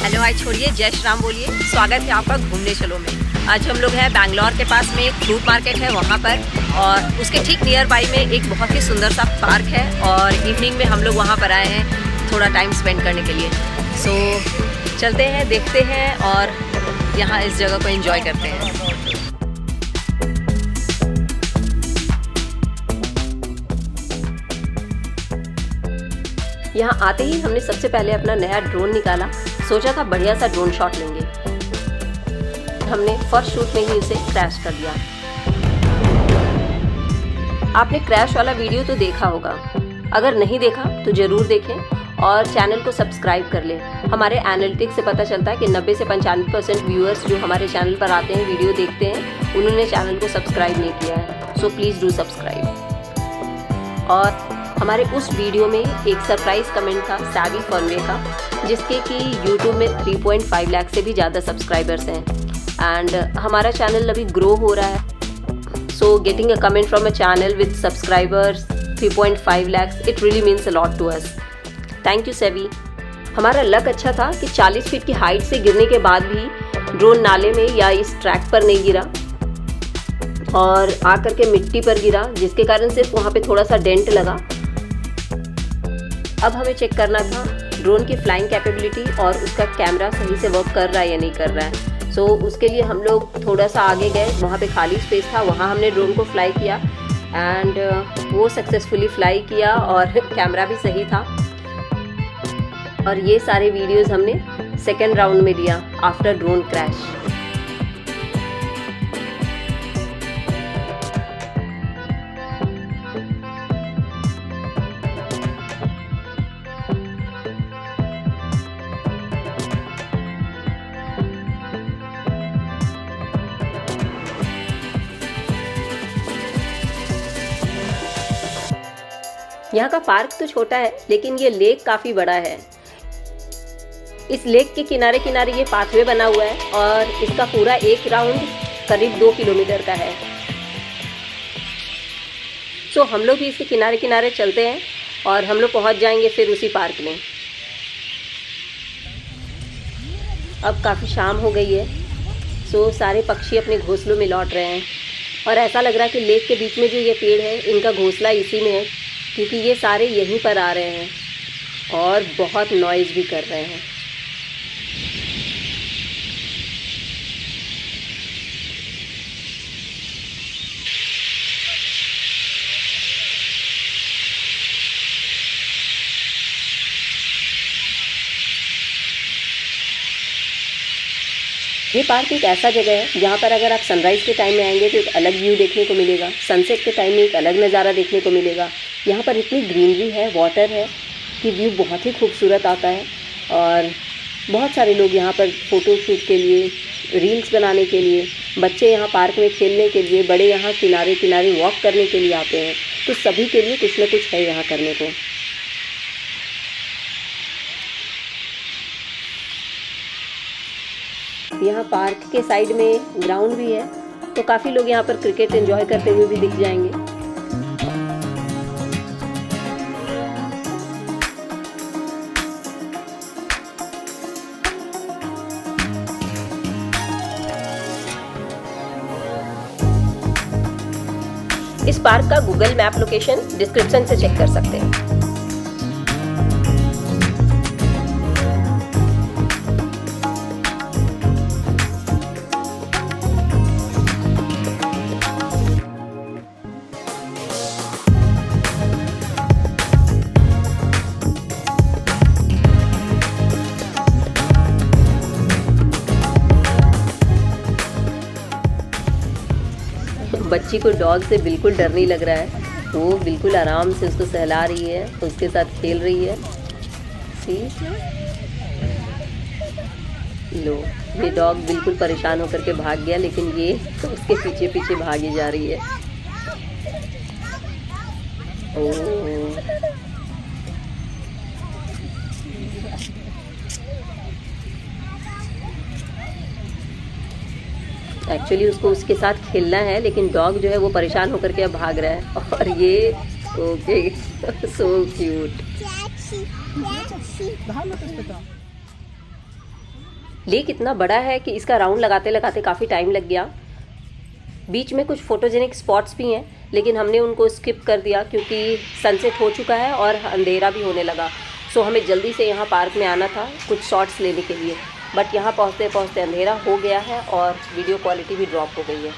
Hello hi छोड़िए, जय श्री राम बोलिए। स्वागत है आपका घूमने चलो में। आज हम लोग हैं बैंगलोर के पास में, एक फ्रूट मार्केट है वहाँ पर, और उसके ठीक नियर बाई में एक बहुत ही सुंदर सा पार्क है, और इवनिंग में हम लोग वहाँ पर आए हैं थोड़ा टाइम स्पेंड करने के लिए। सो चलते हैं, देखते हैं और यहाँ इस जगह को एंजॉय करते हैं। यहाँ आते ही हमने सबसे पहले अपना नया ड्रोन निकाला। सोचा था बढ़िया सा ड्रोन शॉट लेंगे। हमने फर्स्ट शूट में ही उसे क्रैश कर दिया। आपने क्रैश वाला वीडियो तो देखा होगा, अगर नहीं देखा तो ज़रूर देखें और चैनल को सब्सक्राइब कर लें। हमारे एनालिटिक्स से पता चलता है कि 90 से 95% व्यूअर्स जो हमारे चैनल पर आते हैं, वीडियो देखते हैं, उन्होंने चैनल को सब्सक्राइब नहीं किया है। So please do subscribe. और हमारे उस वीडियो में एक सरप्राइज कमेंट था सैवी फनवे का, जिसके कि YouTube में 3.5 लाख से भी ज़्यादा सब्सक्राइबर्स हैं। एंड हमारा चैनल अभी ग्रो हो रहा है। So getting a comment from a channel with subscribers 3.5 lakhs, it really means a lot to us. Thank you Savvy. हमारा लक अच्छा था कि 40 फीट की हाइट से गिरने के बाद भी ड्रोन नाले में या इस ट्रैक पर नहीं गिरा और आकर के मिट्टी पर गिरा, जिसके कारण सिर्फ वहाँ पे थोड़ा सा डेंट लगा। अब हमें चेक करना था ड्रोन की फ्लाइंग कैपेबिलिटी और उसका कैमरा सही से वर्क कर रहा है या नहीं कर रहा है। सो उसके लिए हम लोग थोड़ा सा आगे गए, वहाँ पे खाली स्पेस था, वहाँ हमने ड्रोन को फ्लाई किया एंड वो सक्सेसफुली फ्लाई किया और कैमरा भी सही था। और ये सारे वीडियोस हमने सेकेंड राउंड में लिया आफ्टर ड्रोन क्रैश। यहाँ का पार्क तो छोटा है, लेकिन ये लेक काफ़ी बड़ा है। इस लेक के किनारे किनारे ये पाथवे बना हुआ है और इसका पूरा एक राउंड करीब 2 किलोमीटर का है। सो हम लोग भी इसके किनारे किनारे चलते हैं और हम लोग पहुँच जाएंगे फिर उसी पार्क में। अब काफ़ी शाम हो गई है, सो सारे पक्षी अपने घोंसलों में लौट रहे हैं और ऐसा लग रहा है कि लेक के बीच में जो ये पेड़ है, इनका घोंसला इसी में है, क्योंकि ये सारे यहीं पर आ रहे हैं और बहुत नॉइज़ भी कर रहे हैं। ये पार्क एक ऐसा जगह है जहाँ पर अगर आप सनराइज़ के टाइम में आएंगे तो एक अलग व्यू देखने को मिलेगा, सनसेट के टाइम में एक अलग नज़ारा देखने को मिलेगा। यहाँ पर इतनी ग्रीनरी है, वाटर है कि व्यू बहुत ही खूबसूरत आता है। और बहुत सारे लोग यहाँ पर फ़ोटो शूट के लिए, रील्स बनाने के लिए, बच्चे यहाँ पार्क में खेलने के लिए, बड़े यहाँ किनारे किनारे वॉक करने के लिए आते हैं। तो सभी के लिए कुछ न कुछ है यहाँ करने को। यहाँ पार्क के साइड में ग्राउंड भी है, तो काफ़ी लोग यहाँ पर क्रिकेट एंजॉय करते हुए भी दिख जाएंगे। इस पार्क का गूगल मैप लोकेशन डिस्क्रिप्शन से चेक कर सकते हैं। बच्ची को डॉग से बिल्कुल डर नहीं लग रहा है, वो बिल्कुल आराम से उसको सहला रही है, उसके साथ खेल रही है। सी लो, ये डॉग बिल्कुल परेशान होकर के भाग गया, लेकिन ये तो उसके पीछे पीछे भागी जा रही है। ओह, एक्चुअली उसको उसके साथ खेलना है, लेकिन डॉग जो है वो परेशान होकर के अब भाग रहा है। और ये ओके, सो क्यूट। लेक इतना बड़ा है कि इसका राउंड लगाते लगाते काफ़ी टाइम लग गया। बीच में कुछ फोटोजेनिक स्पॉट्स भी हैं, लेकिन हमने उनको स्किप कर दिया क्योंकि सनसेट हो चुका है और अंधेरा भी होने लगा। सो हमें जल्दी से यहाँ पार्क में आना था कुछ शॉट्स लेने के लिए, बट यहाँ पहुँचते पहुँचते अंधेरा हो गया है और वीडियो क्वालिटी भी ड्रॉप हो गई है।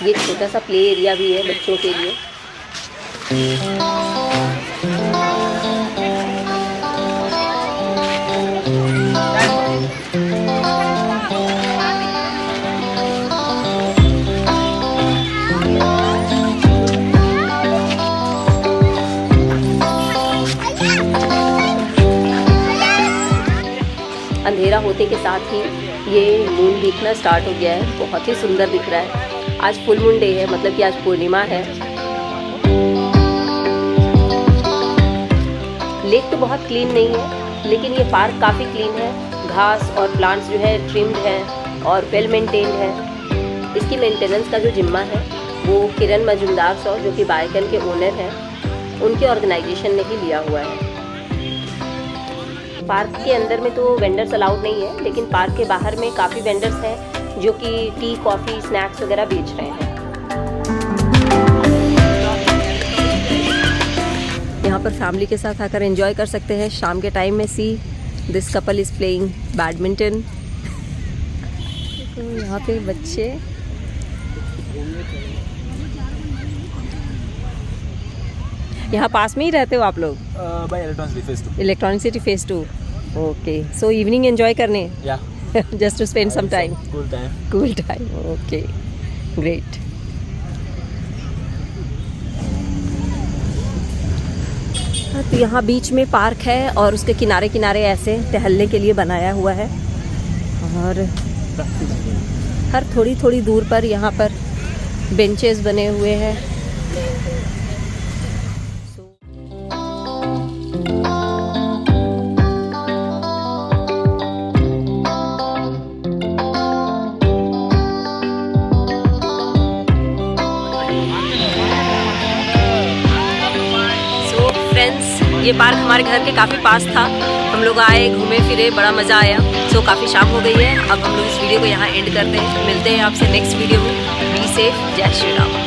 ये छोटा सा प्ले एरिया भी है बच्चों के लिए। अंधेरा होते के साथ ही ये मून दिखना स्टार्ट हो गया है, बहुत ही सुंदर दिख रहा है। आज फुल मून डे है, मतलब कि आज पूर्णिमा है। लेक तो बहुत क्लीन नहीं है, लेकिन ये पार्क काफ़ी क्लीन है। घास और प्लांट्स जो है ट्रिम्ड है और वेल मेंटेन्ड है। इसकी मेंटेनेंस का जो जिम्मा है वो किरण मजुमदार साहब, जो कि बाइकन के ओनर हैं, उनके ऑर्गेनाइजेशन ने ही लिया हुआ है। पार्क के अंदर में तो वेंडर्स अलाउड नहीं है, लेकिन पार्क के बाहर में काफ़ी वेंडर्स हैं जो कि टी, कॉफ़ी, स्नैक्स वगैरह बेच रहे हैं। यहाँ पर फैमिली के साथ आकर एंजॉय कर सकते हैं शाम के टाइम में। See this couple is playing badminton. तो यहाँ पे बच्चे यहाँ पास में ही रहते हो आप लोग? Electronic City phase 2। Okay, so evening enjoy करने? Just to spend some time? Cool time, okay, great. तो यहाँ बीच में पार्क है और उसके किनारे किनारे ऐसे टहलने के लिए बनाया हुआ है, और हर थोड़ी थोड़ी दूर पर यहाँ पर बेंचेस बने हुए हैं। ये पार्क हमारे घर के काफ़ी पास था। हम लोग आए, घूमे फिरे, बड़ा मज़ा आया। सो काफ़ी शाम हो गई है, अब हम लोग इस वीडियो को यहाँ एंड करते हैं। मिलते हैं आपसे नेक्स्ट वीडियो में। बी सेफ, जय श्री राम।